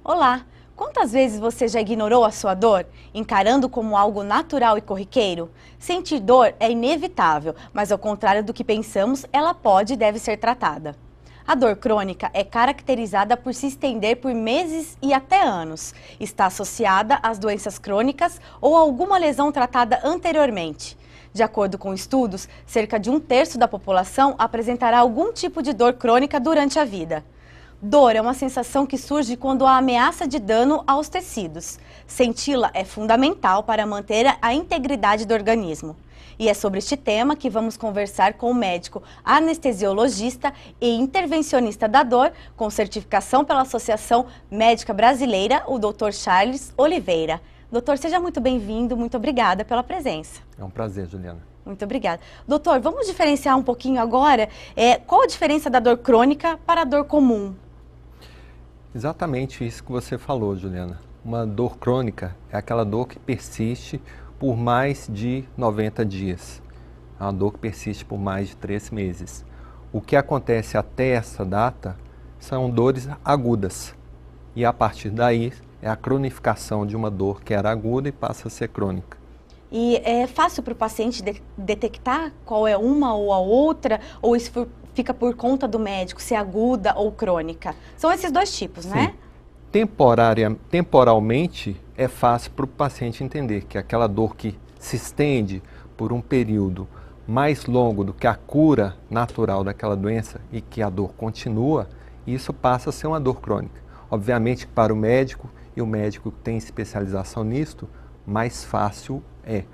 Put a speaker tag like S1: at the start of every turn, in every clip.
S1: Olá! Quantas vezes você já ignorou a sua dor, encarando como algo natural e corriqueiro? Sentir dor é inevitável, mas ao contrário do que pensamos, ela pode e deve ser tratada. A dor crônica é caracterizada por se estender por meses e até anos. Está associada às doenças crônicas ou a alguma lesão tratada anteriormente. De acordo com estudos, cerca de 1/3 da população apresentará algum tipo de dor crônica durante a vida. Dor é uma sensação que surge quando há ameaça de dano aos tecidos. Senti-la é fundamental para manter a integridade do organismo. E é sobre este tema que vamos conversar com o médico anestesiologista e intervencionista da dor, com certificação pela Associação Médica Brasileira, o Dr. Charles Oliveira. Doutor, seja muito bem-vindo, muito obrigada pela presença.
S2: É um prazer, Juliana.
S1: Muito obrigada. Doutor, vamos diferenciar um pouquinho agora, qual a diferença da dor crônica para a dor comum?
S2: Exatamente isso que você falou, Juliana. Uma dor crônica é aquela dor que persiste por mais de 90 dias. É uma dor que persiste por mais de 3 meses. O que acontece até essa data são dores agudas. E a partir daí é a cronificação de uma dor que era aguda e passa a ser crônica.
S1: E é fácil para o paciente detectar qual é uma ou a outra, ou isso fica por conta do médico, se é aguda ou crônica? São esses dois tipos, né?
S2: Sim. Temporalmente é fácil para o paciente entender que aquela dor que se estende por um período mais longo do que a cura natural daquela doença e que a dor continua, isso passa a ser uma dor crônica. Obviamente que para o médico, e o médico que tem especialização nisto, mais fácil é.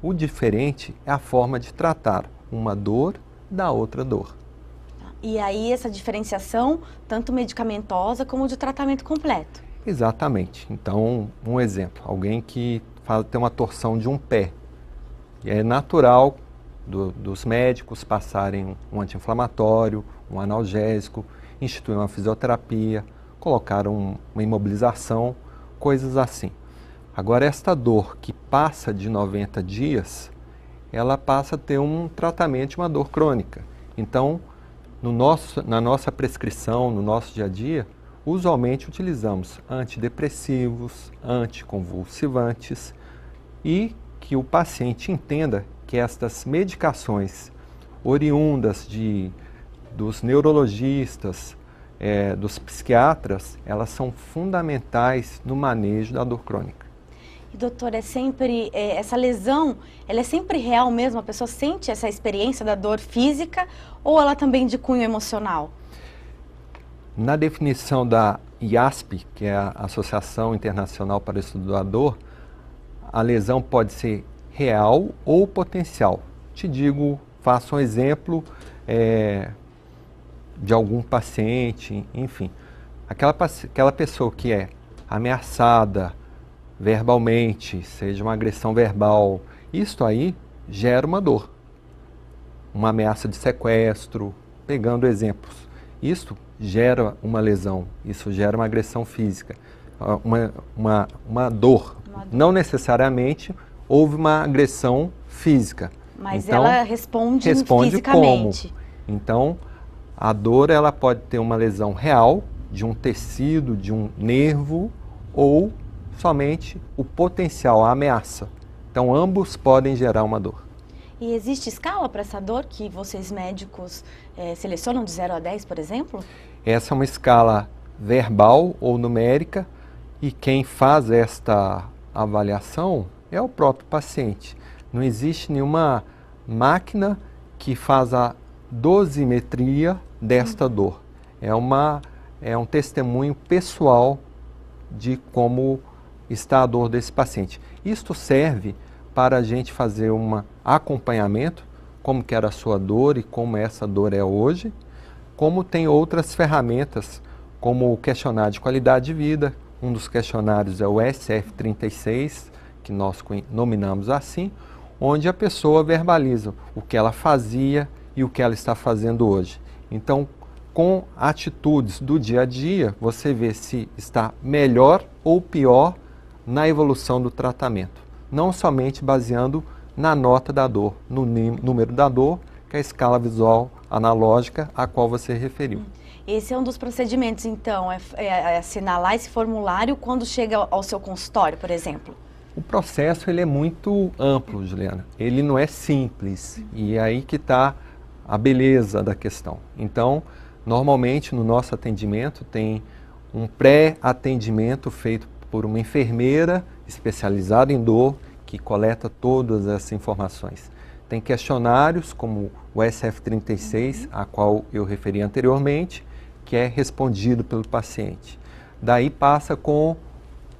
S2: O diferente é a forma de tratar uma dor da outra dor.
S1: E aí essa diferenciação, tanto medicamentosa como de tratamento completo.
S2: Exatamente. Então, um exemplo, alguém que tem uma torção de um pé. E é natural dos médicos passarem um anti-inflamatório, um analgésico, instituir uma fisioterapia, colocar uma imobilização, coisas assim. Agora, esta dor que passa de 90 dias, ela passa a ter um tratamento de uma dor crônica. Então, na nossa prescrição, no nosso dia a dia, usualmente utilizamos antidepressivos, anticonvulsivantes e que o paciente entenda que estas medicações oriundas dos neurologistas, dos psiquiatras, elas são fundamentais no manejo da dor crônica.
S1: E doutor, essa lesão, ela é sempre real mesmo? A pessoa sente essa experiência da dor física ou ela também de cunho emocional?
S2: Na definição da IASP, que é a Associação Internacional para o Estudo da Dor, a lesão pode ser real ou potencial. Te digo, faço um exemplo de algum paciente, enfim. Aquela pessoa que é ameaçada verbalmente, seja uma agressão verbal, isto aí gera uma dor. Uma ameaça de sequestro, pegando exemplos. Isto gera uma lesão, isso gera uma agressão física, uma dor. Não necessariamente houve uma agressão física.
S1: Mas
S2: então,
S1: ela responde fisicamente.
S2: Como? Então, a dor ela pode ter uma lesão real, de um tecido, de um nervo, ou somente o potencial, a ameaça. Então, ambos podem gerar uma dor.
S1: E existe escala para essa dor que vocês médicos selecionam de 0 a 10, por exemplo?
S2: Essa é uma escala verbal ou numérica e quem faz esta avaliação é o próprio paciente. Não existe nenhuma máquina que faz a dosimetria desta dor. É um testemunho pessoal de como está a dor desse paciente. Isto serve para a gente fazer um acompanhamento, como que era a sua dor e como essa dor é hoje, como tem outras ferramentas, como o questionário de qualidade de vida. Um dos questionários é o SF36, que nós nominamos assim, onde a pessoa verbaliza o que ela fazia e o que ela está fazendo hoje. Então, com atitudes do dia a dia, você vê se está melhor ou pior na evolução do tratamento. Não somente baseando na nota da dor, no número da dor, que é a escala visual analógica a qual você referiu.
S1: Esse é um dos procedimentos, então, é assinalar esse formulário quando chega ao seu consultório, por exemplo?
S2: O processo ele é muito amplo, Juliana. Ele não é simples. E é aí que está a beleza da questão. Então, normalmente no nosso atendimento tem um pré-atendimento feito por uma enfermeira especializada em dor que coleta todas essas informações. Tem questionários como o SF36, a qual eu referi anteriormente, que é respondido pelo paciente. Daí passa com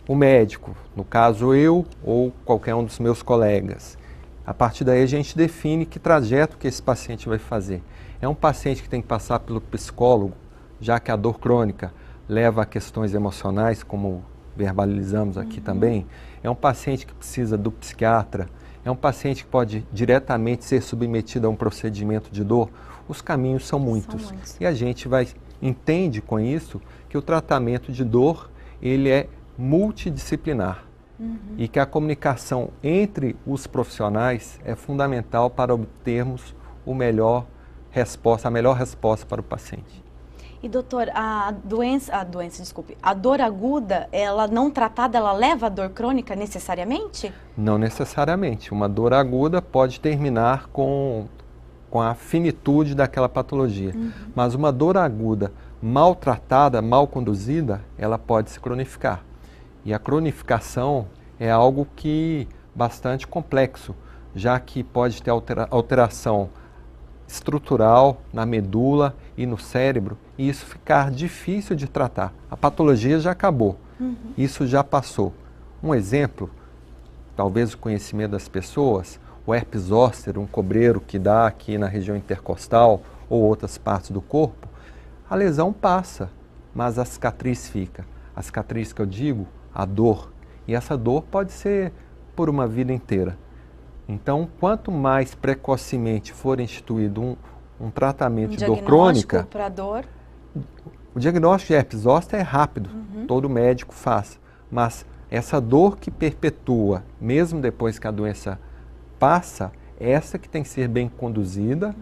S2: o médico, no caso eu ou qualquer um dos meus colegas. A partir daí a gente define que trajeto que esse paciente vai fazer. É um paciente que tem que passar pelo psicólogo, já que a dor crônica leva a questões emocionais, como verbalizamos aqui também. É um paciente que precisa do psiquiatra. É um paciente que pode diretamente ser submetido a um procedimento de dor. Os caminhos são muitos. E a gente entende com isso que o tratamento de dor ele é multidisciplinar. E que a comunicação entre os profissionais é fundamental para obtermos a melhor resposta para o paciente.
S1: E doutor, a dor aguda, ela não tratada, ela leva a dor crônica necessariamente?
S2: Não necessariamente. Uma dor aguda pode terminar com a finitude daquela patologia. Mas uma dor aguda mal tratada, mal conduzida, ela pode se cronificar. E a cronificação é algo bastante complexo, já que pode ter alteração estrutural na medula e no cérebro, e isso ficar difícil de tratar. A patologia já acabou, isso já passou. Um exemplo, talvez o conhecimento das pessoas, o herpes zoster, um cobreiro que dá aqui na região intercostal ou outras partes do corpo, a lesão passa, mas a cicatriz fica. A cicatriz que eu digo, a dor, e essa dor pode ser por uma vida inteira. Então, quanto mais precocemente for instituído um tratamento de dor crônica,
S1: para dor,
S2: o diagnóstico de herpes zoster é rápido, todo médico faz, mas essa dor que perpetua, mesmo depois que a doença passa, essa que tem que ser bem conduzida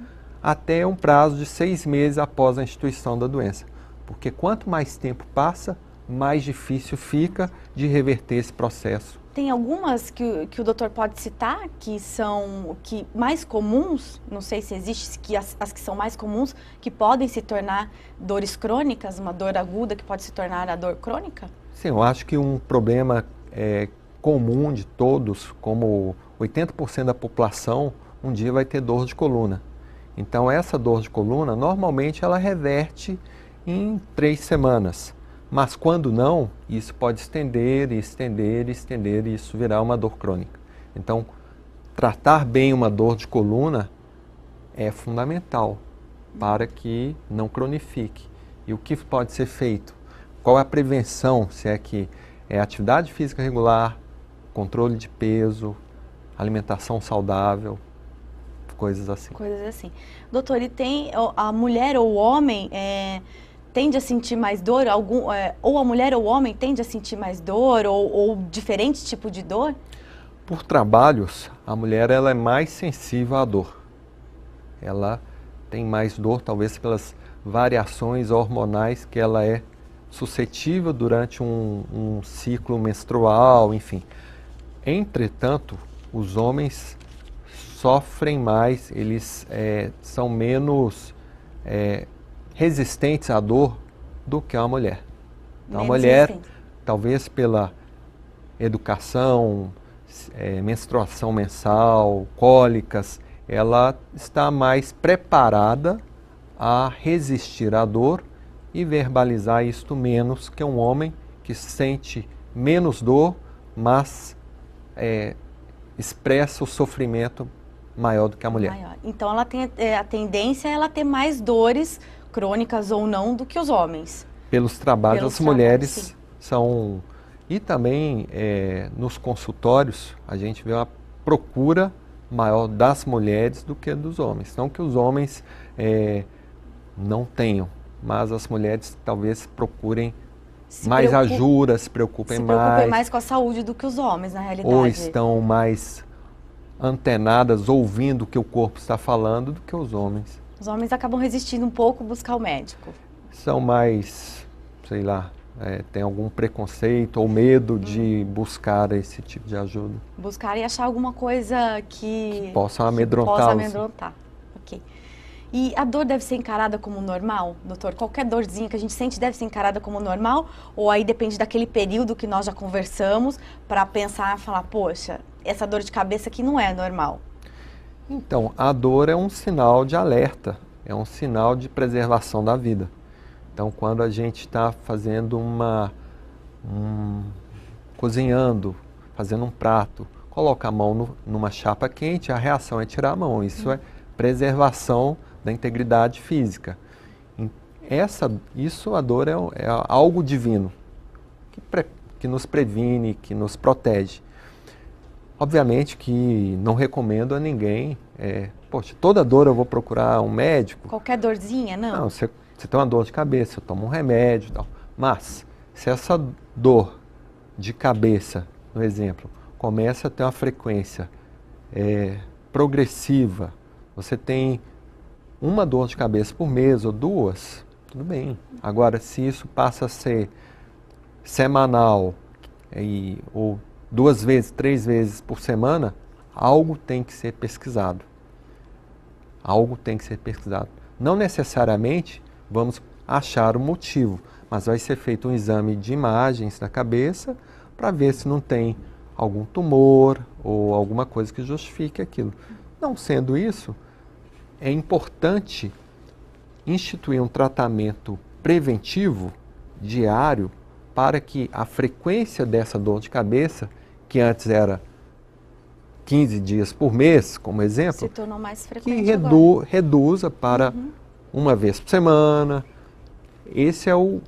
S2: até um prazo de 6 meses após a instituição da doença. Porque quanto mais tempo passa, mais difícil fica de reverter esse processo.
S1: Tem algumas que o doutor pode citar que são mais comuns, não sei se existe, as que são mais comuns, que podem se tornar dores crônicas, uma dor aguda que pode se tornar a dor crônica?
S2: Sim, eu acho que um problema comum de todos, como 80% da população, um dia vai ter dor de coluna. Então essa dor de coluna, normalmente ela reverte em 3 semanas. Mas quando não, isso pode estender e isso virar uma dor crônica. Então, tratar bem uma dor de coluna é fundamental para que não cronifique. E o que pode ser feito? Qual é a prevenção? Se é que é atividade física regular, controle de peso, alimentação saudável, coisas assim.
S1: Coisas assim. Doutor, e tem a mulher ou o homem tende a sentir mais dor? Ou a mulher ou o homem tende a sentir mais dor ou diferente tipo de dor?
S2: Por trabalhos, a mulher ela é mais sensível à dor. Ela tem mais dor, talvez pelas variações hormonais que ela é suscetível durante um ciclo menstrual, enfim. Entretanto, os homens sofrem mais, eles são menos resistentes à dor do que a mulher. Então, a mulher, talvez pela educação, menstruação mensal, cólicas, ela está mais preparada a resistir à dor e verbalizar isto menos que um homem que sente menos dor, mas expressa o sofrimento maior do que a mulher.
S1: Maior. Então ela tem a tendência a ela ter mais dores crônicas ou não do que os homens.
S2: Pelos trabalhos, as mulheres são... E também nos consultórios a gente vê uma procura maior das mulheres do que dos homens. Não que os homens não tenham, mas as mulheres talvez procurem mais ajuda, se preocupem
S1: mais com a saúde do que os homens, na realidade.
S2: Ou estão mais antenadas, ouvindo o que o corpo está falando do que os homens.
S1: Os homens acabam resistindo um pouco buscar o médico.
S2: são mais, sei lá, tem algum preconceito ou medo de buscar esse tipo de ajuda.
S1: Buscar e achar alguma coisa que
S2: possa
S1: possa
S2: amedrontá-los.
S1: amedrontar. Ok. E a dor deve ser encarada como normal, doutor? Qualquer dorzinha que a gente sente deve ser encarada como normal? Ou aí depende daquele período que nós já conversamos para pensar e falar, poxa, essa dor de cabeça aqui não é normal?
S2: Então, a dor é um sinal de alerta, é um sinal de preservação da vida. Então, quando a gente está fazendo cozinhando, fazendo um prato, coloca a mão numa chapa quente, a reação é tirar a mão. Isso é preservação da integridade física. A dor é algo divino, que nos previne, que nos protege. Obviamente que não recomendo a ninguém, poxa, toda dor eu vou procurar um médico.
S1: Qualquer dorzinha, não?
S2: Não, você tem uma dor de cabeça, eu tomo um remédio e tal. Mas, se essa dor de cabeça, no exemplo, começa a ter uma frequência progressiva, você tem uma dor de cabeça por mês ou duas, tudo bem. Agora, se isso passa a ser semanal ou 2 vezes, 3 vezes por semana, algo tem que ser pesquisado. Algo tem que ser pesquisado. Não necessariamente vamos achar o motivo, mas vai ser feito um exame de imagens da cabeça para ver se não tem algum tumor ou alguma coisa que justifique aquilo. Não sendo isso, é importante instituir um tratamento preventivo diário para que a frequência dessa dor de cabeça, que antes era 15 dias por mês, como exemplo,
S1: se tornou mais
S2: que
S1: frequente
S2: reduza para uma vez por semana. Esse é o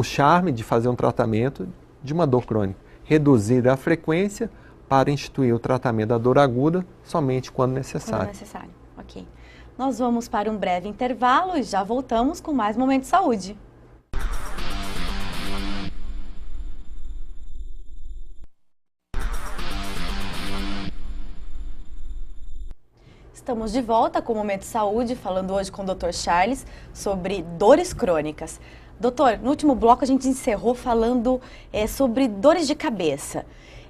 S2: charme de fazer um tratamento de uma dor crônica. Reduzir a frequência para instituir o tratamento da dor aguda somente quando necessário.
S1: Quando necessário, ok. Nós vamos para um breve intervalo e já voltamos com mais Momento de Saúde. Estamos de volta com o Momento de Saúde, falando hoje com o Dr. Charles sobre dores crônicas. Doutor, no último bloco a gente encerrou falando sobre dores de cabeça.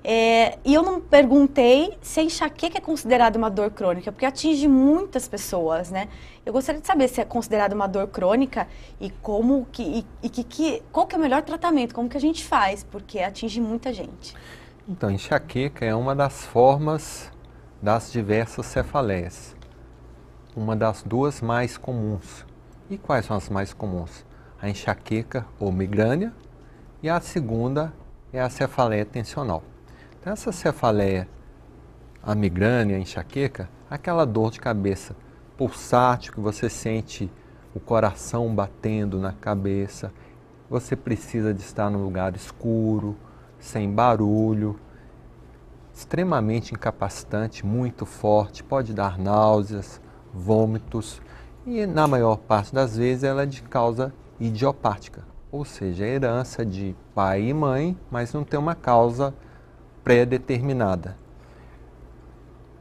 S1: E eu não perguntei se a enxaqueca é considerada uma dor crônica, porque atinge muitas pessoas, né? Eu gostaria de saber se é considerada uma dor crônica e qual que é o melhor tratamento, como que a gente faz, porque atinge muita gente.
S2: Então, enxaqueca é uma das formas das diversas cefaleias. Uma das duas mais comuns. E quais são as mais comuns? A enxaqueca ou migrânia e a segunda é a cefaleia tensional. Então, essa cefaleia, a migrânia, a enxaqueca, aquela dor de cabeça pulsátil que você sente o coração batendo na cabeça, você precisa de estar num lugar escuro, sem barulho, extremamente incapacitante, muito forte, pode dar náuseas, vômitos e na maior parte das vezes ela é de causa idiopática, ou seja, é herança de pai e mãe, mas não tem uma causa pré-determinada.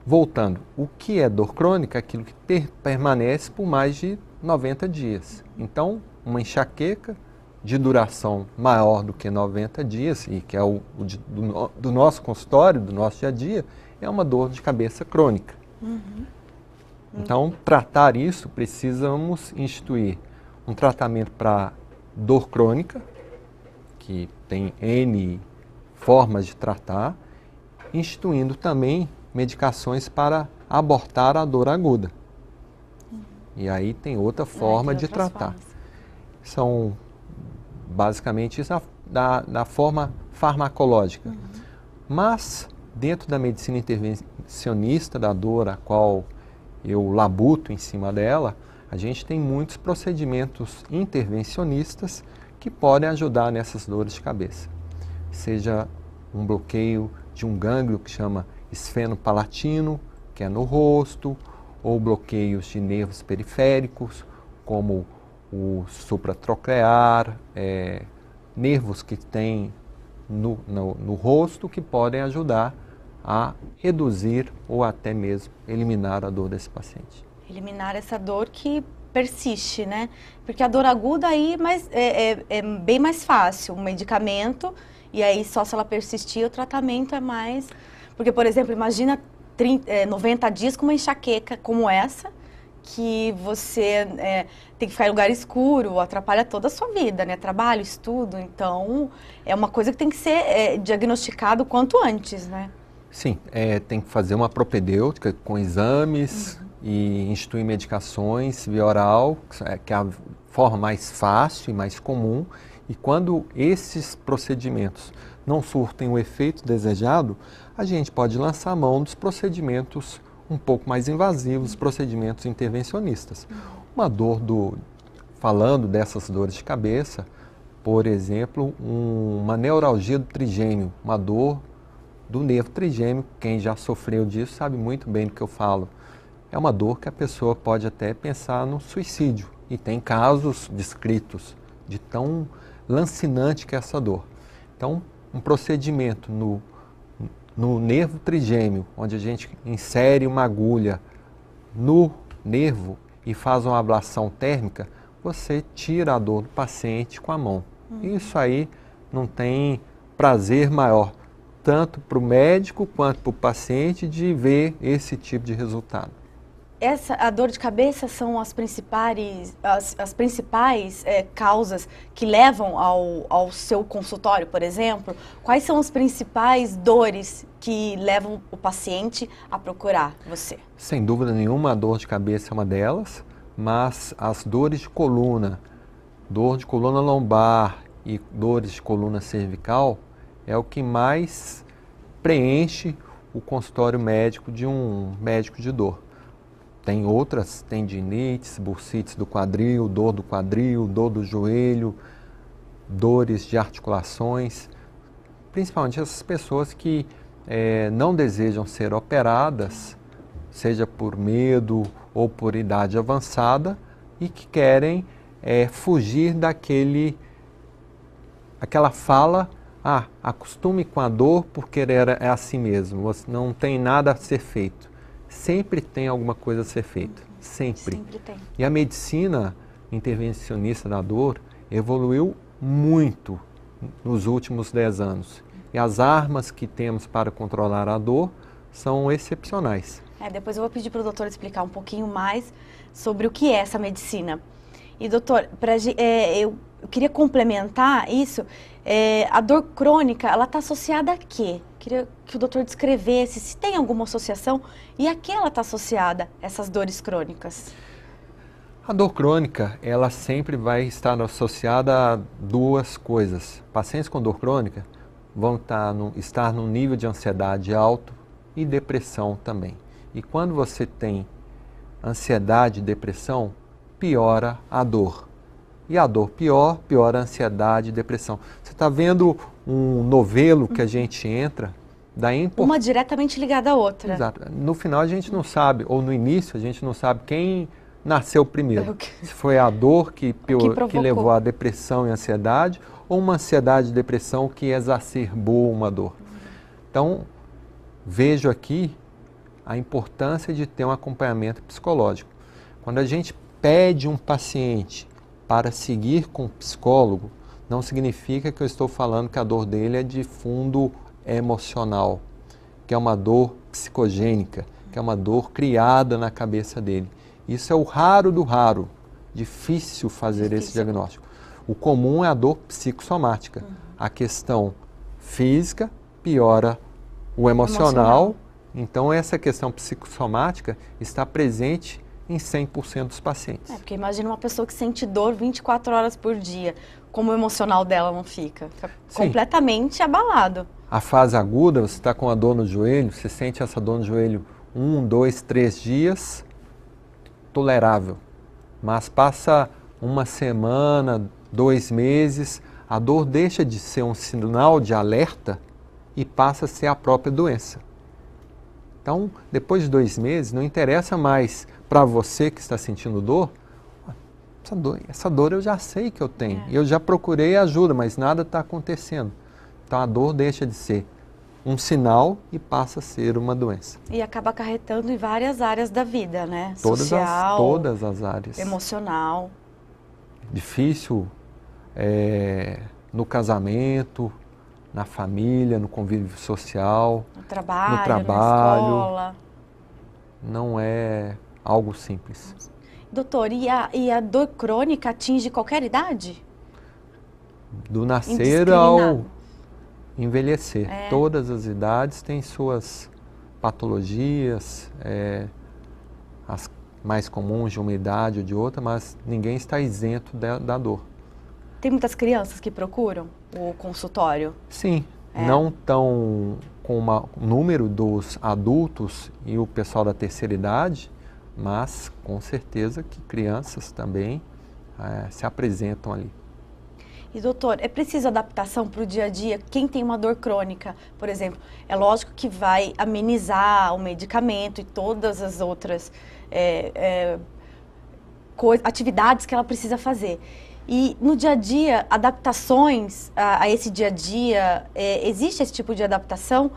S2: Voltando, o que é dor crônica? Aquilo que permanece por mais de 90 dias. Então, uma enxaqueca de duração maior do que 90 dias, e que é do nosso consultório, do nosso dia a dia, é uma dor de cabeça crônica. Então, tratar isso, precisamos instituir um tratamento para dor crônica, que tem N formas de tratar, instituindo também medicações para abortar a dor aguda. E aí tem outra forma de tratar. São basicamente isso da forma farmacológica. Mas, dentro da medicina intervencionista da dor, a qual eu labuto em cima dela, a gente tem muitos procedimentos intervencionistas que podem ajudar nessas dores de cabeça. Seja um bloqueio de um gânglio que chama esfenopalatino, que é no rosto, ou bloqueios de nervos periféricos, como o supratroclear, nervos que tem no rosto que podem ajudar a reduzir ou até mesmo eliminar a dor desse paciente.
S1: Eliminar essa dor que persiste, né? Porque a dor aguda aí é bem mais fácil, um medicamento, e aí só se ela persistir o tratamento é mais... Porque, por exemplo, imagina 90 dias com uma enxaqueca como essa, que você tem que ficar em lugar escuro, atrapalha toda a sua vida, né? Trabalho, estudo, então é uma coisa que tem que ser diagnosticado quanto antes, né?
S2: Sim, tem que fazer uma propedêutica com exames e instituir medicações via oral, que é a forma mais fácil e mais comum. E quando esses procedimentos não surtem o efeito desejado, a gente pode lançar a mão dos procedimentos um pouco mais invasivos, procedimentos intervencionistas. Falando dessas dores de cabeça, por exemplo, uma neuralgia do trigêmeo, uma dor do nervo trigêmeo, quem já sofreu disso sabe muito bem do que eu falo. É uma dor que a pessoa pode até pensar no suicídio, e tem casos descritos de tão lancinante que é essa dor. Então, um procedimento no nervo trigêmeo, onde a gente insere uma agulha no nervo e faz uma ablação térmica, você tira a dor do paciente com a mão. Isso aí não tem prazer maior, tanto para o médico quanto para o paciente, de ver esse tipo de resultado.
S1: A dor de cabeça são as principais causas que levam ao seu consultório, por exemplo? Quais são as principais dores que levam o paciente a procurar você?
S2: Sem dúvida nenhuma, a dor de cabeça é uma delas, mas as dor de coluna lombar e dores de coluna cervical é o que mais preenche o consultório médico de um médico de dor. Tem outras, tendinites, bursites do quadril, dor do joelho, dores de articulações, principalmente essas pessoas que não desejam ser operadas, seja por medo ou por idade avançada, e que querem fugir daquela fala: acostume com a dor porque é assim mesmo, você não tem nada a ser feito. Sempre tem alguma coisa a ser feita, sempre.
S1: Sempre tem.
S2: E a medicina intervencionista da dor evoluiu muito nos últimos 10 anos. E as armas que temos para controlar a dor são excepcionais.
S1: Depois eu vou pedir para o doutor explicar um pouquinho mais sobre o que é essa medicina. E doutor, eu queria complementar isso. A dor crônica, ela está associada a quê? Queria que o doutor descrevesse se tem alguma associação e a que ela está associada, essas dores crônicas.
S2: A dor crônica, ela sempre vai estar associada a duas coisas. Pacientes com dor crônica vão estar num nível de ansiedade alto e depressão também. E quando você tem ansiedade e depressão, piora a dor. E a dor piora a ansiedade e depressão. Você está vendo um novelo que a gente entra,
S1: uma diretamente ligada à outra.
S2: Exato. No final a gente não sabe, ou no início a gente não sabe quem nasceu primeiro. Se foi a dor que levou à depressão e ansiedade, ou uma ansiedade e depressão que exacerbou uma dor. Então, vejo aqui a importância de ter um acompanhamento psicológico. Quando a gente pede um paciente para seguir com o psicólogo, não significa que eu estou falando que a dor dele é de fundo emocional, que é uma dor psicogênica, que é uma dor criada na cabeça dele. Isso é o raro do raro, difícil fazer esse diagnóstico. O comum é a dor psicossomática. A questão física piora o emocional. Então essa questão psicossomática está presente em 100% dos pacientes.
S1: Porque imagina uma pessoa que sente dor 24 horas por dia, como o emocional dela não fica? Fica completamente abalado.
S2: A fase aguda, você está com a dor no joelho, você sente essa dor no joelho 1, 2, 3 dias, tolerável. Mas passa uma semana, 2 meses, a dor deixa de ser um sinal de alerta e passa a ser a própria doença. Então, depois de 2 meses, não interessa mais para você que está sentindo dor, essa dor eu já sei que eu tenho, eu já procurei ajuda, mas nada está acontecendo. Então a dor deixa de ser um sinal e passa a ser uma doença.
S1: E acaba acarretando em várias áreas da vida, né?
S2: Todas as áreas.
S1: Emocional.
S2: Difícil no casamento, na família, no convívio social,
S1: no trabalho,
S2: na
S1: escola.
S2: Não é algo simples.
S1: Doutor, e a dor crônica atinge qualquer idade?
S2: Do nascer ao envelhecer. Todas as idades têm suas patologias, as mais comuns de uma idade ou de outra, mas ninguém está isento da dor.
S1: Tem muitas crianças que procuram o consultório?
S2: Sim, não tão com o número dos adultos e o pessoal da terceira idade, mas com certeza que crianças também se apresentam ali.
S1: E doutor, é preciso adaptação para o dia a dia? Quem tem uma dor crônica, por exemplo, é lógico que vai amenizar o medicamento e todas as outras atividades que ela precisa fazer. E no dia a dia, adaptações a esse dia a dia, existe esse tipo de adaptação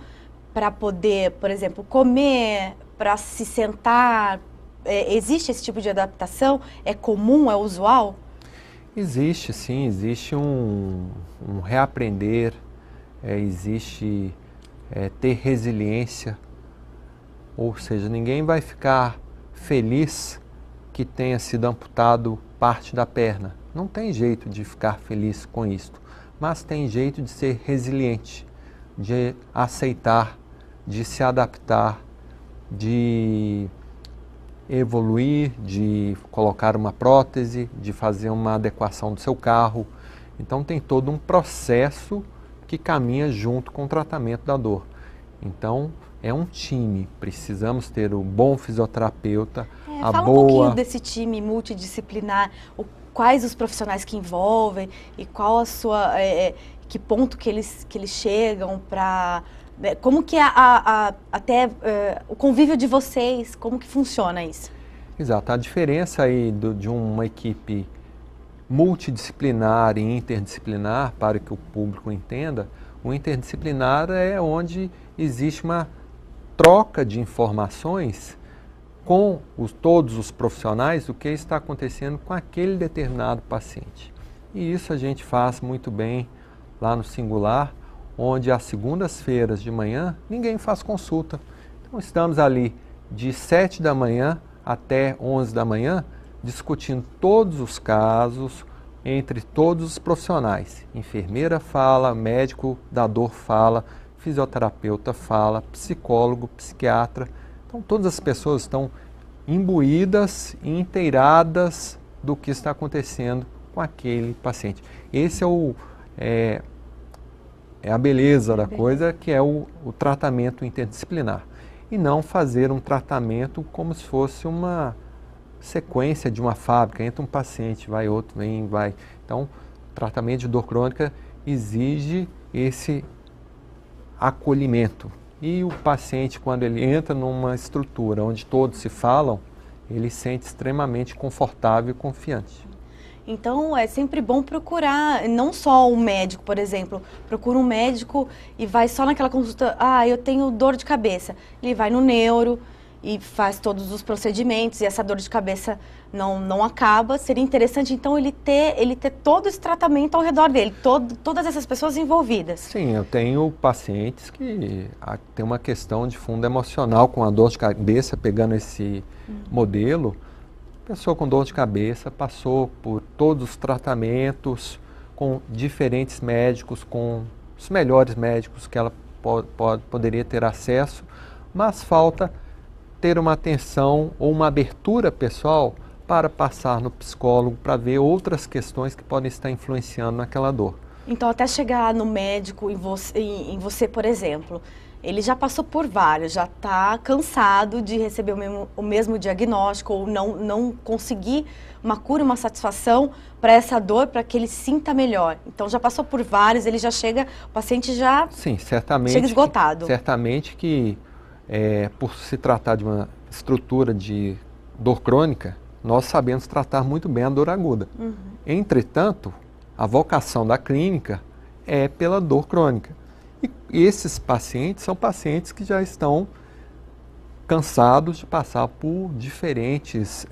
S1: para poder, por exemplo, comer, para se sentar? Existe esse tipo de adaptação? É comum, é usual?
S2: Existe, sim, existe um reaprender, existe ter resiliência, ou seja, ninguém vai ficar feliz que tenha sido amputado parte da perna. Não tem jeito de ficar feliz com isto, mas tem jeito de ser resiliente, de aceitar, de se adaptar, de evoluir, de colocar uma prótese, de fazer uma adequação do seu carro. Então tem todo um processo que caminha junto com o tratamento da dor. Então é um time, precisamos ter um bom fisioterapeuta,
S1: fala um pouquinho desse time multidisciplinar, quais os profissionais que envolvem e qual a sua, que ponto que eles chegam para... Como que até o convívio de vocês, como que funciona isso?
S2: Exato, a diferença aí de uma equipe multidisciplinar e interdisciplinar, para que o público entenda, o interdisciplinar é onde existe uma troca de informações com todos os profissionais do que está acontecendo com aquele determinado paciente. E isso a gente faz muito bem lá no Singular, onde às segundas-feiras de manhã ninguém faz consulta. Então estamos ali de 7 da manhã até 11 da manhã discutindo todos os casos entre todos os profissionais. Enfermeira fala, médico da dor fala, fisioterapeuta fala, psicólogo, psiquiatra. Então todas as pessoas estão imbuídas e inteiradas do que está acontecendo com aquele paciente. Esse é a beleza da coisa, que é o tratamento interdisciplinar. E não fazer um tratamento como se fosse uma sequência de uma fábrica. Entra um paciente, vai outro, vem, vai. Então, o tratamento de dor crônica exige esse acolhimento. E o paciente, quando ele entra numa estrutura onde todos se falam, ele se sente extremamente confortável e confiante.
S1: Então, é sempre bom procurar, não só um médico, por exemplo, procura um médico e vai só naquela consulta, eu tenho dor de cabeça. Ele vai no neuro e faz todos os procedimentos e essa dor de cabeça não acaba. Seria interessante, então, ele ter todo esse tratamento ao redor dele, todas essas pessoas envolvidas.
S2: Sim, eu tenho pacientes que tem uma questão de fundo emocional com a dor de cabeça, pegando esse modelo. Pessoa com dor de cabeça passou por todos os tratamentos com diferentes médicos, com os melhores médicos que ela poderia ter acesso, mas falta ter uma atenção ou uma abertura pessoal para passar no psicólogo para ver outras questões que podem estar influenciando naquela dor.
S1: Então, até chegar no médico, em você, por exemplo, ele já passou por vários, já está cansado de receber o mesmo diagnóstico ou não conseguir uma cura, uma satisfação para essa dor, para que ele sinta melhor. Então, já passou por vários, ele já chega, o paciente já chega esgotado.
S2: Certamente que, por se tratar de uma estrutura de dor crônica, nós sabemos tratar muito bem a dor aguda. Entretanto, a vocação da clínica é pela dor crônica. E esses pacientes são pacientes que já estão cansados de passar por diferentes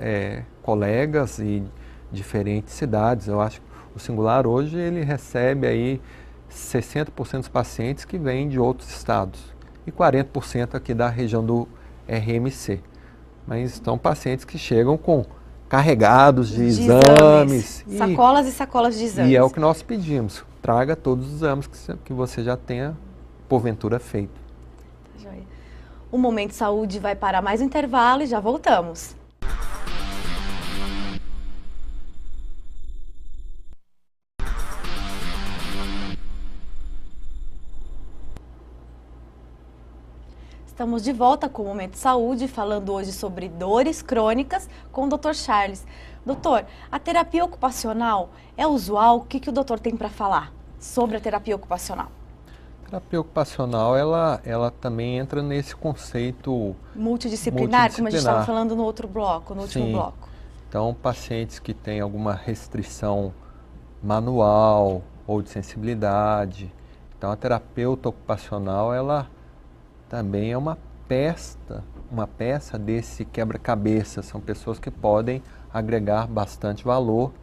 S2: colegas e diferentes cidades. Eu acho que o Singular hoje ele recebe aí 60% dos pacientes que vêm de outros estados e 40% aqui da região do RMC. Mas estão pacientes que chegam com carregados de exames.
S1: Sacolas e sacolas de exames.
S2: E é o que nós pedimos. Traga todos os exames que você já tenha, porventura, feito.
S1: O Momento Saúde vai para mais um intervalo e já voltamos. Estamos de volta com o Momento Saúde, falando hoje sobre dores crônicas com o Dr. Charles. Doutor, a terapia ocupacional é usual? O que o doutor tem para falar sobre a terapia ocupacional?
S2: A terapia ocupacional, ela também entra nesse conceito
S1: multidisciplinar, como a gente estava falando no outro bloco, no último bloco.
S2: Então, pacientes que têm alguma restrição manual ou de sensibilidade. Então, a terapeuta ocupacional, ela também é uma peça desse quebra-cabeça. São pessoas que podem agregar bastante valor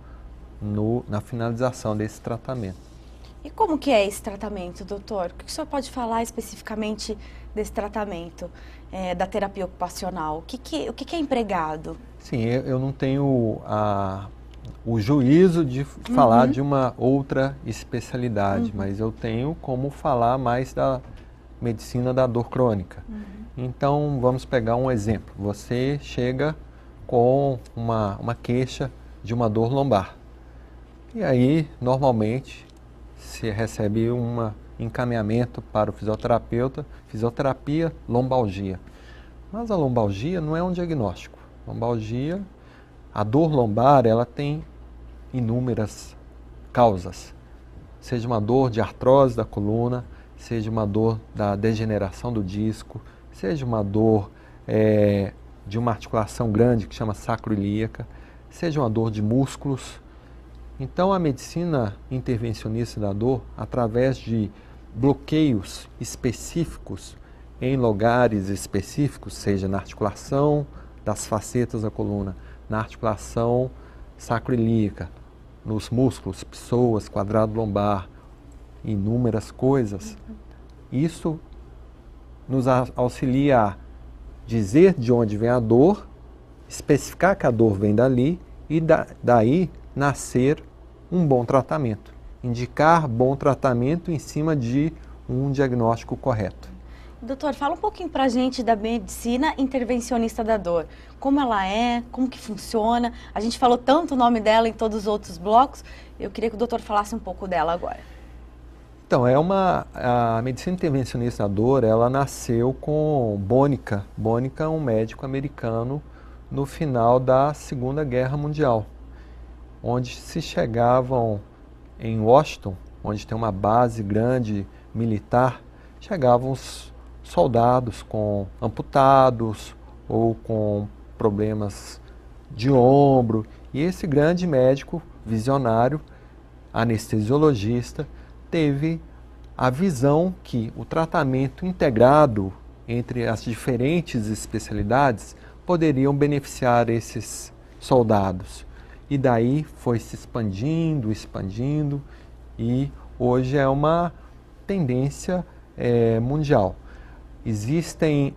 S2: na finalização desse tratamento.
S1: E como que é esse tratamento, doutor? O que o senhor pode falar especificamente desse tratamento, da terapia ocupacional? O que é empregado?
S2: Sim, eu não tenho o juízo de falar de uma outra especialidade, mas eu tenho como falar mais da medicina da dor crônica. Então, vamos pegar um exemplo. Você chega com uma queixa de uma dor lombar. E aí, normalmente, se recebe um encaminhamento para o fisioterapeuta, fisioterapia, lombalgia. Mas a lombalgia não é um diagnóstico. Lombalgia, a dor lombar, ela tem inúmeras causas. Seja uma dor de artrose da coluna, seja uma dor da degeneração do disco, seja uma dor de uma articulação grande que chama sacroiliaca, seja uma dor de músculos. Então, a medicina intervencionista da dor, através de bloqueios específicos em lugares específicos, seja na articulação das facetas da coluna, na articulação sacroiliaca, nos músculos, psoas, quadrado lombar, inúmeras coisas, isso nos auxilia a dizer de onde vem a dor, especificar que a dor vem dali e daí nascer um bom tratamento. Indicar bom tratamento em cima de um diagnóstico correto.
S1: Doutor, fala um pouquinho pra gente da medicina intervencionista da dor. Como ela é, como que funciona. A gente falou tanto o nome dela em todos os outros blocos. Eu queria que o doutor falasse um pouco dela agora.
S2: Então, a medicina intervencionista da dor, ela nasceu com Bonica. Bonica é um médico americano no final da Segunda Guerra Mundial, onde se chegavam em Washington, onde tem uma base grande militar, chegavam os soldados com amputados ou com problemas de ombro. E esse grande médico visionário, anestesiologista, teve a visão que o tratamento integrado entre as diferentes especialidades poderiam beneficiar esses soldados. E daí foi se expandindo e hoje é uma tendência mundial. Existem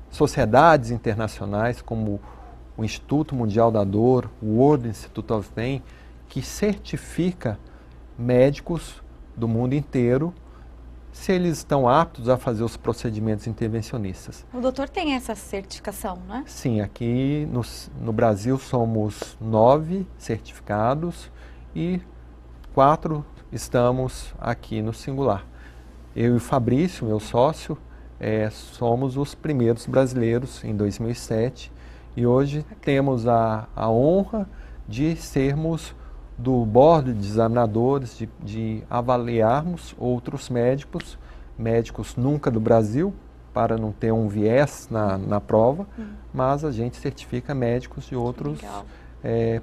S2: sociedades internacionais como o Instituto Mundial da Dor, o World Institute of Pain, que certifica médicos do mundo inteiro se eles estão aptos a fazer os procedimentos intervencionistas.
S1: O doutor tem essa certificação, não é?
S2: Sim, aqui no Brasil somos 9 certificados e 4 estamos aqui no Singular. Eu e o Fabrício, meu sócio, somos os primeiros brasileiros em 2007 e hoje temos a honra de sermos do board de examinadores, de avaliarmos outros médicos nunca do Brasil, para não ter um viés na prova, mas a gente certifica médicos de outros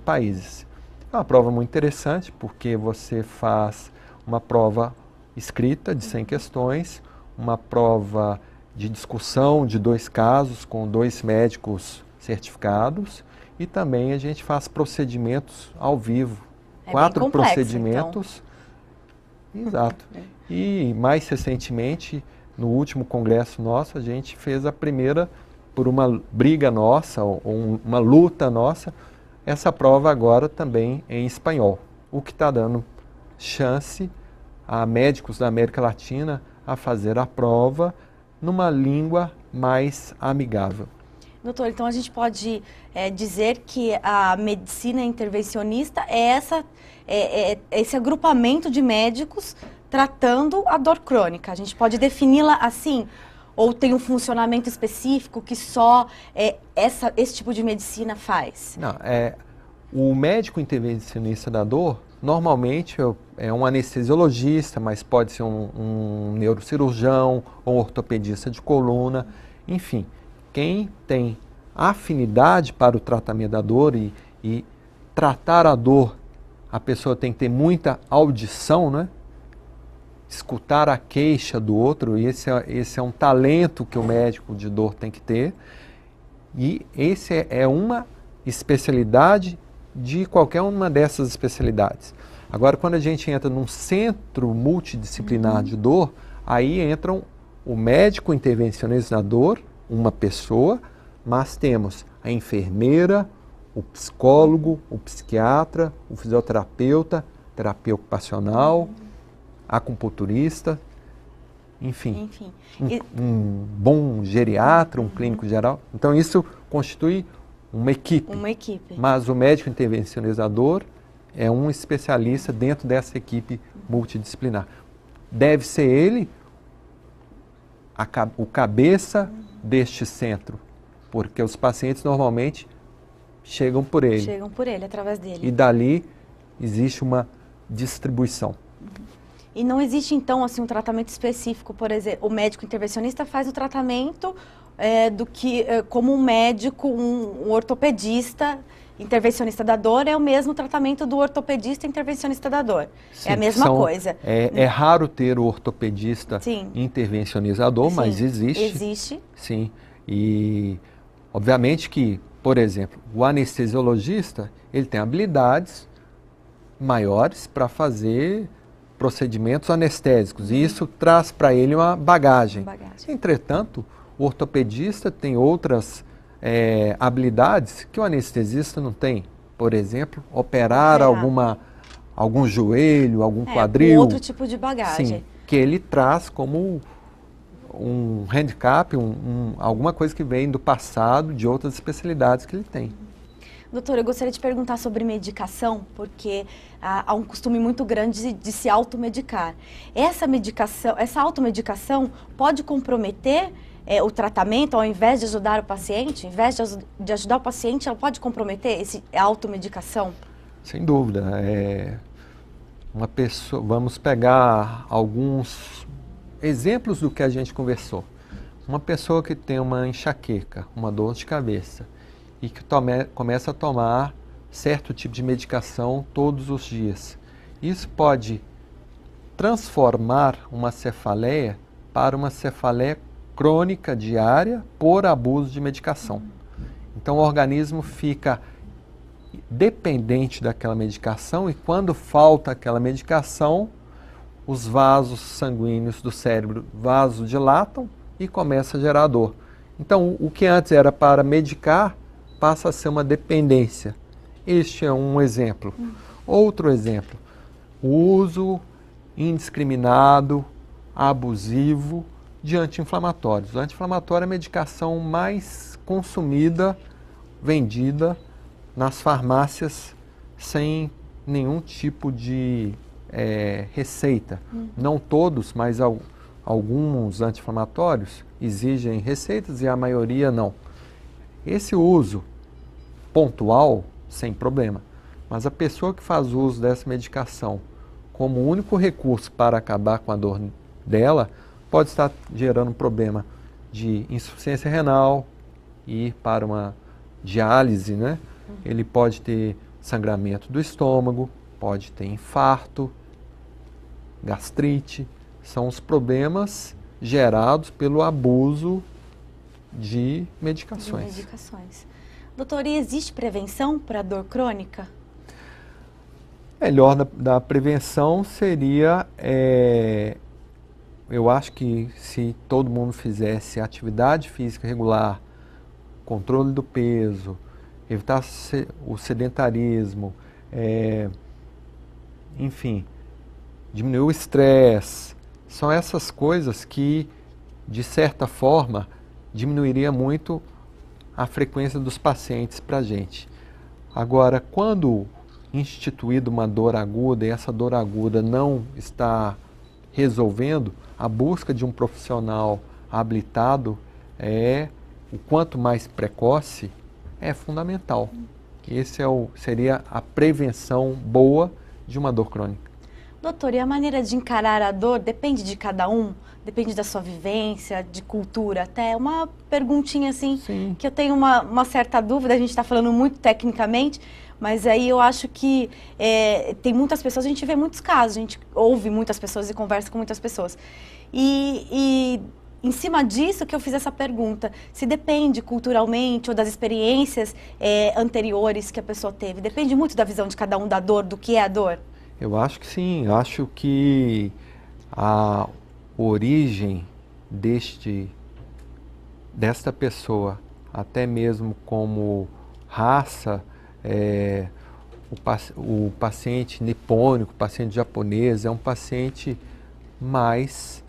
S2: países. É uma prova muito interessante, porque você faz uma prova escrita de 100 questões, uma prova de discussão de 2 casos com 2 médicos certificados e também a gente faz procedimentos ao vivo. 4
S1: complexo,
S2: procedimentos. Então. Exato. E mais recentemente, no último congresso nosso, a gente fez a primeira, por uma briga nossa, ou uma luta nossa, essa prova agora também em espanhol, o que está dando chance a médicos da América Latina a fazer a prova numa língua mais amigável.
S1: Doutor, então a gente pode dizer que a medicina intervencionista é esse agrupamento de médicos tratando a dor crônica. A gente pode defini-la assim? Ou tem um funcionamento específico que só esse tipo de medicina faz?
S2: Não, o médico intervencionista da dor, normalmente é um anestesiologista, mas pode ser um neurocirurgião ou um ortopedista de coluna, enfim. Quem tem afinidade para o tratamento da dor e tratar a dor, a pessoa tem que ter muita audição, né? Escutar a queixa do outro, esse é um talento que o médico de dor tem que ter. E esse é uma especialidade de qualquer uma dessas especialidades. Agora, quando a gente entra num centro multidisciplinar de dor, aí entram o médico intervencionista da dor, uma pessoa, mas temos a enfermeira, o psicólogo, o psiquiatra, o fisioterapeuta, terapia ocupacional, acupunturista, enfim. Um bom geriatra, um clínico geral. Então isso constitui uma equipe. Mas o médico intervencionizador é um especialista dentro dessa equipe multidisciplinar. Deve ser ele o cabeça deste centro, porque os pacientes normalmente chegam por ele.
S1: Chegam por ele, através dele.
S2: E dali existe uma distribuição.
S1: E não existe, então, assim, um tratamento específico, por exemplo, o médico intervencionista faz o tratamento como um médico, um ortopedista intervencionista da dor, é o mesmo tratamento do ortopedista intervencionista da dor. Sim, é a mesma coisa.
S2: É raro ter o ortopedista intervencionizador, mas existe.
S1: Existe.
S2: Sim, e obviamente que, por exemplo, o anestesiologista, ele tem habilidades maiores para fazer procedimentos anestésicos, e isso traz para ele uma bagagem. Entretanto, o ortopedista tem outras habilidades que o anestesista não tem. Por exemplo, operar algum joelho, algum quadril.
S1: Outro tipo de bagagem.
S2: Sim, que ele traz como um handicap, alguma coisa que vem do passado, de outras especialidades que ele tem.
S1: Doutor, eu gostaria de perguntar sobre medicação, porque há um costume muito grande de se automedicar. Essa automedicação pode comprometer o tratamento, ao invés de ajudar o paciente? Ao invés de ajudar o paciente, ela pode comprometer a automedicação?
S2: Sem dúvida. Vamos pegar alguns exemplos do que a gente conversou. Uma pessoa que tem uma enxaqueca, uma dor de cabeça, e que começa a tomar certo tipo de medicação todos os dias. Isso pode transformar uma cefaleia para uma cefaleia crônica diária por abuso de medicação. Então o organismo fica dependente daquela medicação e quando falta aquela medicação, os vasos sanguíneos do cérebro vasodilatam e começa a gerar dor. Então o que antes era para medicar passa a ser uma dependência. Este é um exemplo. Outro exemplo, o uso indiscriminado, abusivo de anti-inflamatórios. O anti-inflamatório é a medicação mais consumida, vendida nas farmácias sem nenhum tipo de receita. Não todos, mas alguns anti-inflamatórios exigem receitas e a maioria não. Esse uso pontual, sem problema, mas a pessoa que faz uso dessa medicação como único recurso para acabar com a dor dela, pode estar gerando um problema de insuficiência renal e para uma diálise, né? Ele pode ter sangramento do estômago, pode ter infarto, gastrite, são os problemas gerados pelo abuso de medicações.
S1: Doutor, e existe prevenção para dor crônica?
S2: Melhor da prevenção seria, eu acho que se todo mundo fizesse atividade física regular, controle do peso, evitar o sedentarismo, enfim, diminuir o estresse, são essas coisas que, de certa forma, diminuiria muito a frequência dos pacientes para a gente. Agora, quando instituída uma dor aguda e essa dor aguda não está resolvendo, a busca de um profissional habilitado o quanto mais precoce, é fundamental. Esse seria a prevenção boa de uma dor crônica.
S1: Doutor, e a maneira de encarar a dor depende de cada um? Depende da sua vivência, de cultura até? Uma perguntinha assim,
S2: Sim.
S1: Que eu tenho uma certa dúvida, a gente está falando muito tecnicamente, mas aí eu acho que tem muitas pessoas, a gente vê muitos casos, a gente ouve muitas pessoas e conversa com muitas pessoas. E em cima disso que eu fiz essa pergunta, se depende culturalmente ou das experiências anteriores que a pessoa teve, depende muito da visão de cada um da dor, do que é a dor?
S2: Eu acho que sim, acho que a origem desta pessoa, até mesmo como raça, o paciente nipônico, o paciente japonês, é um paciente mais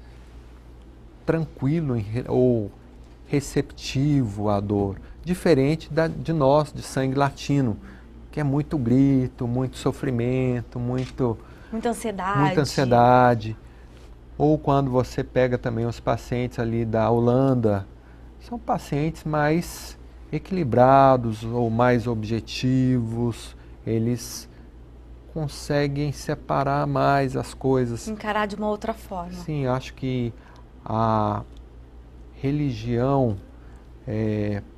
S2: tranquilo ou receptivo à dor, diferente de nós, de sangue latino, que é muito grito, muito sofrimento, muita ansiedade. Ou quando você pega também os pacientes ali da Holanda, são pacientes mais equilibrados ou mais objetivos, eles conseguem separar mais as coisas.
S1: Encarar de uma outra forma.
S2: Sim, acho que a religião,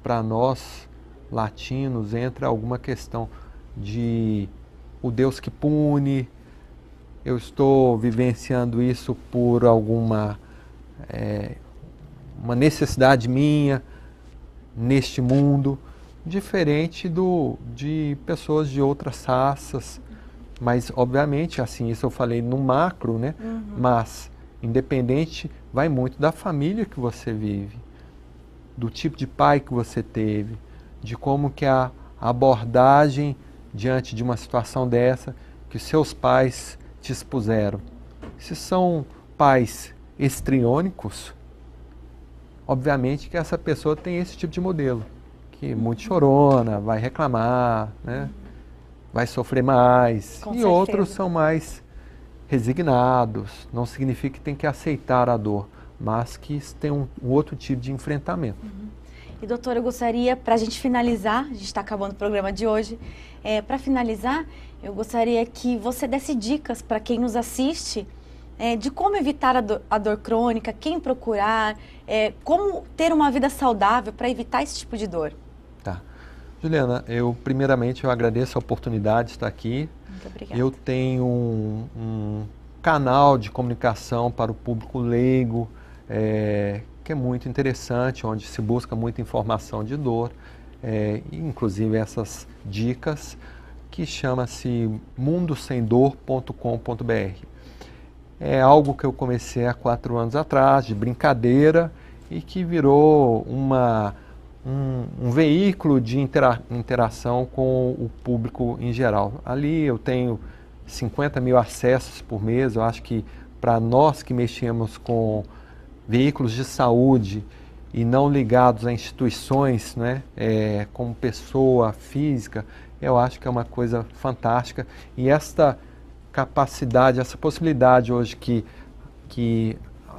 S2: para nós latinos, entra alguma questão de o Deus que pune, eu estou vivenciando isso por alguma uma necessidade minha neste mundo, diferente de pessoas de outras raças, mas obviamente, assim, isso eu falei no macro, né?
S1: Uhum.
S2: Mas, independente, vai muito da família que você vive, do tipo de pai que você teve, de como que a abordagem diante de uma situação dessa que seus pais te expuseram. Se são pais histriônicos, obviamente que essa pessoa tem esse tipo de modelo, que é muito chorona, vai reclamar, né? Vai sofrer mais.
S1: Com
S2: e
S1: certeza.
S2: Outros são mais resignados, não significa que tem que aceitar a dor, mas que tem um outro tipo de enfrentamento.
S1: E doutora, eu gostaria, para a gente finalizar, a gente está acabando o programa de hoje, para finalizar, eu gostaria que você desse dicas para quem nos assiste de como evitar a dor crônica, quem procurar, como ter uma vida saudável para evitar esse tipo de dor.
S2: Tá. Juliana, primeiramente eu agradeço a oportunidade de estar aqui.
S1: Muito obrigada.
S2: Eu tenho um canal de comunicação para o público leigo, que é muito interessante, onde se busca muita informação de dor, inclusive essas dicas, que chama-se mundossemdor.com.br. É algo que eu comecei há 4 anos atrás, de brincadeira, e que virou um veículo de interação com o público em geral. Ali eu tenho 50 mil acessos por mês. Eu acho que para nós que mexemos com veículos de saúde e não ligados a instituições, né, como pessoa física, eu acho que é uma coisa fantástica. E esta capacidade, essa possibilidade hoje que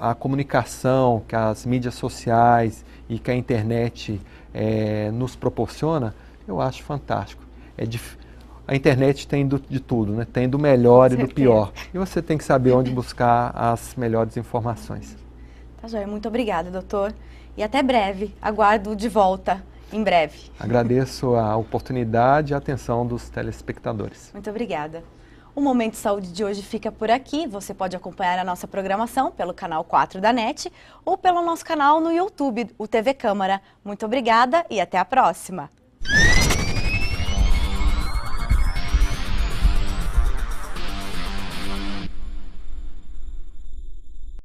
S2: a comunicação, que as mídias sociais e que a internet nos proporciona, eu acho fantástico. A internet tem de tudo, né? Tem do melhor e do pior. E você tem que saber onde buscar as melhores informações.
S1: Tá joia, muito obrigada, doutor. E até breve, aguardo de volta em breve.
S2: Agradeço a oportunidade e a atenção dos telespectadores.
S1: Muito obrigada. O Momento de Saúde de hoje fica por aqui. Você pode acompanhar a nossa programação pelo canal 4 da NET ou pelo nosso canal no YouTube, o TV Câmara. Muito obrigada e até a próxima!